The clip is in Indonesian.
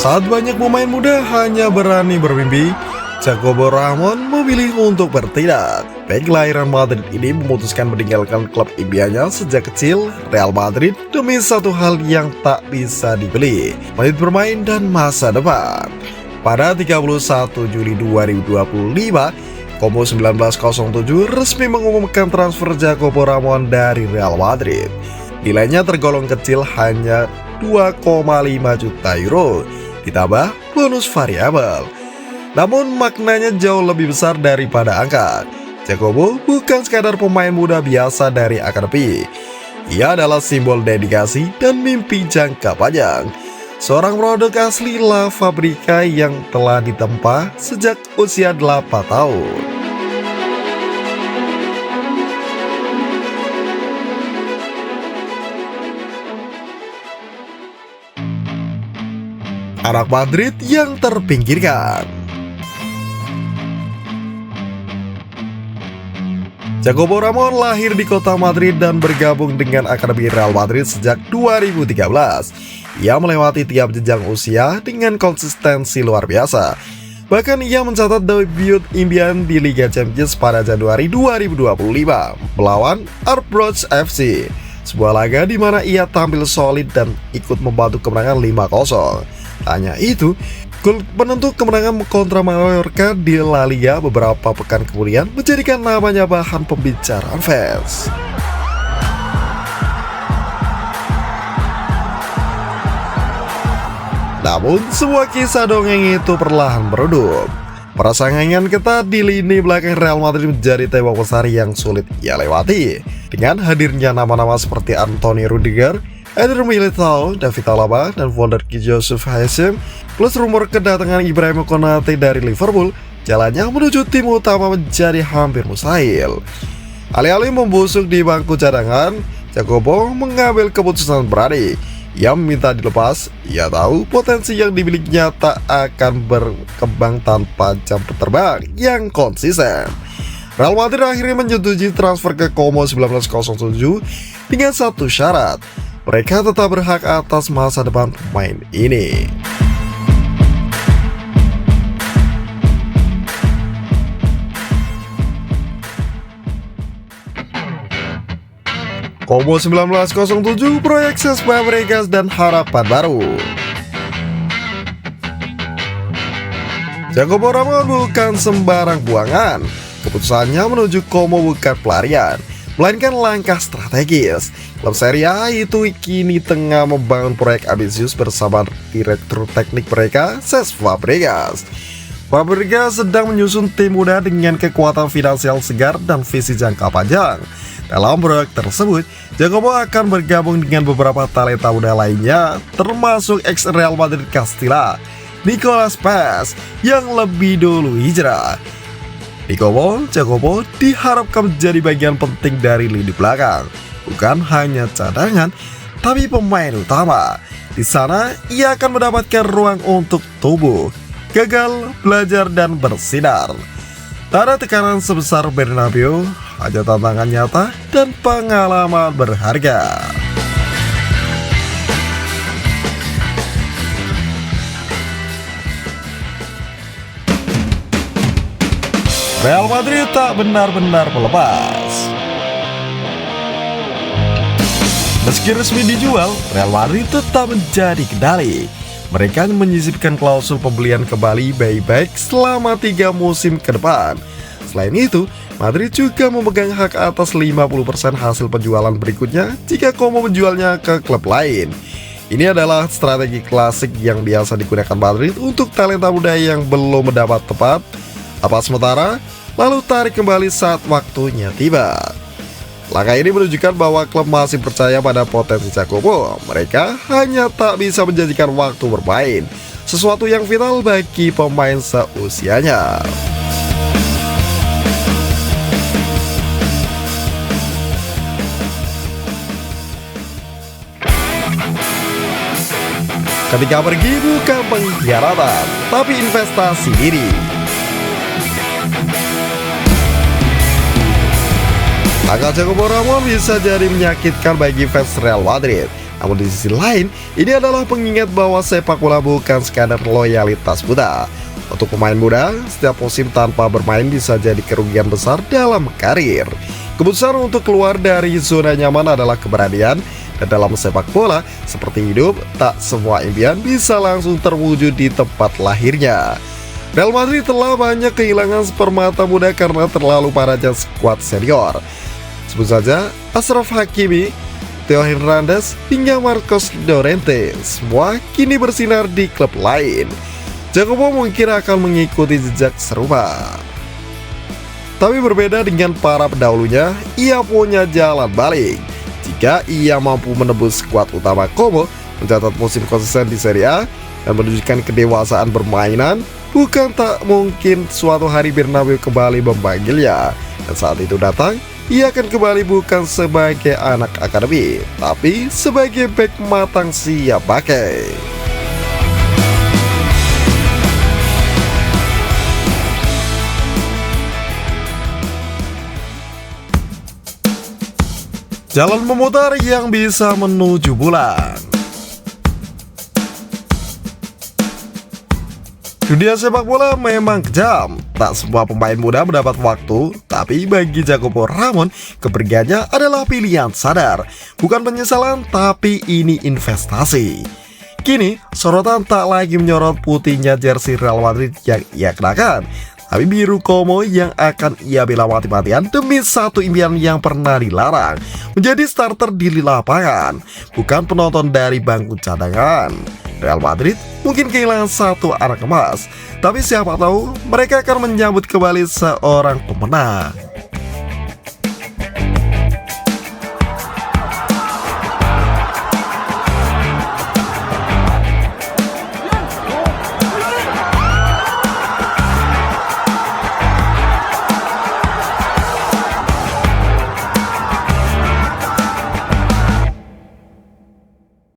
Saat banyak pemain muda hanya berani bermimpi, Jacobo Ramon memilih untuk bertindak. Bek kelahiran Madrid ini memutuskan meninggalkan klub impiannya sejak kecil, Real Madrid, demi satu hal yang tak bisa dibeli, menit bermain dan masa depan. Pada 31 Juli 2025, Como 1907 resmi mengumumkan transfer Jacobo Ramon dari Real Madrid. Nilainya tergolong kecil, hanya 2,5 juta euro, ditambah bonus variabel. Namun maknanya jauh lebih besar daripada angka. Jacobo bukan sekadar pemain muda biasa dari akademi. Ia adalah simbol dedikasi dan mimpi jangka panjang. Seorang produk asli La Fabrica yang telah ditempa sejak usia 8 tahun. Anak Madrid yang terpinggirkan. Jacobo Ramon lahir di kota Madrid dan bergabung dengan Akademi Real Madrid sejak 2013. Ia melewati tiap jenjang usia dengan konsistensi luar biasa. Bahkan ia mencatat debut impian di Liga Champions pada Januari 2025 melawan Arbroath FC, sebuah laga di mana ia tampil solid dan ikut membantu kemenangan 5-0. Hanya itu, gol penentu kemenangan kontra Mallorca di La Liga beberapa pekan kemudian menjadikan namanya bahan pembicaraan fans. Namun, semua kisah dongeng itu perlahan meredup. Persaingan ketat di lini belakang Real Madrid menjadi tembok besar yang sulit ia lewati. Dengan hadirnya nama-nama seperti Antonio Rudiger, Eder Militao, David Alaba, dan Wonderkid Joseph Hatem, plus rumor kedatangan Ibrahim Konate dari Liverpool, jalannya menuju tim utama menjadi hampir mustahil. Alih-alih membusuk di bangku cadangan, Jacobo mengambil keputusan berani. Ia meminta dilepas. Ia tahu potensi yang dimilikinya tak akan berkembang tanpa jam terbang yang konsisten. Real Madrid akhirnya menyetujui transfer ke Como 1907 dengan satu syarat: mereka tetap berhak atas masa depan pemain ini. Como 1907, proyek Cesc Fabregas dan harapan baru. Jacobo Ramon bukan sembarang buangan. Keputusannya menuju Como bukan pelarian, melainkan langkah strategis. Klub Serie A itu kini tengah membangun proyek ambisius bersama direktur teknik mereka, Cesc Fabregas. Fabregas sedang menyusun tim muda dengan kekuatan finansial segar dan visi jangka panjang. Dalam proyek tersebut, Jacobo akan bergabung dengan beberapa talenta muda lainnya, termasuk ex-Real Madrid Castilla, Nicolas Pepe, yang lebih dulu hijrah. Di Como, Jacobo diharapkan menjadi bagian penting dari lini belakang. Bukan hanya cadangan, tapi pemain utama. Di sana, ia akan mendapatkan ruang untuk tumbuh, gagal, belajar, dan bersinar. Tak ada tekanan sebesar Bernabeu, hanya tantangan nyata dan pengalaman berharga. Real Madrid tak benar-benar melepas. Meski resmi dijual, Real Madrid tetap menjadi kendali. Mereka menyisipkan klausul pembelian kembali buyback selama 3 musim ke depan. Selain itu, Madrid juga memegang hak atas 50% hasil penjualan berikutnya jika Como menjualnya ke klub lain. Ini adalah strategi klasik yang biasa digunakan Madrid untuk talenta muda yang belum mendapat tempat sementara, lalu tarik kembali saat waktunya tiba. Langkah ini menunjukkan bahwa klub masih percaya pada potensi Jacobo. Mereka hanya tak bisa menjanjikan waktu bermain, sesuatu yang vital bagi pemain seusianya. Ketika pergi bukan pengkhianatan, tapi investasi diri. Angka Jacobo Ramon bisa jadi menyakitkan bagi fans Real Madrid. Namun di sisi lain, ini adalah pengingat bahwa sepak bola bukan sekadar loyalitas buta. Untuk pemain muda, setiap musim tanpa bermain bisa jadi kerugian besar dalam karir. Keputusan untuk keluar dari zona nyaman adalah keberanian, dan dalam sepak bola, seperti hidup, tak semua impian bisa langsung terwujud di tempat lahirnya. Real Madrid telah banyak kehilangan permata muda karena terlalu padatnya skuad senior. Sebut saja Achraf Hakimi, Theo Hernandez, hingga Marcos Llorente, semua kini bersinar di klub lain. Jacobo mungkin akan mengikuti jejak serupa. Tapi berbeda dengan para pendahulunya, ia punya jalan balik. Jika ia mampu menembus skuad utama Como, mencatat musim konsisten di Serie A, dan menunjukkan kedewasaan permainan, bukan tak mungkin suatu hari Bernabeu kembali memanggilnya. Dan saat itu datang, ia akan kembali bukan sebagai anak akademi, tapi sebagai bek matang siap pakai. Jalan memutar yang bisa menuju bulan. Dunia sepak bola memang kejam. Tak semua pemain muda mendapat waktu, tapi bagi Jacobo Ramon, kepergiannya adalah pilihan sadar. Bukan penyesalan, tapi ini investasi. Kini, sorotan tak lagi menyorot putihnya jersey Real Madrid yang ia kenakan, tapi biru Como yang akan ia bela mati-matian demi satu impian yang pernah dilarang, menjadi starter di lapangan, bukan penonton dari bangku cadangan. Real Madrid mungkin kehilangan satu anak emas, tapi siapa tahu mereka akan menyambut kembali seorang pemenang.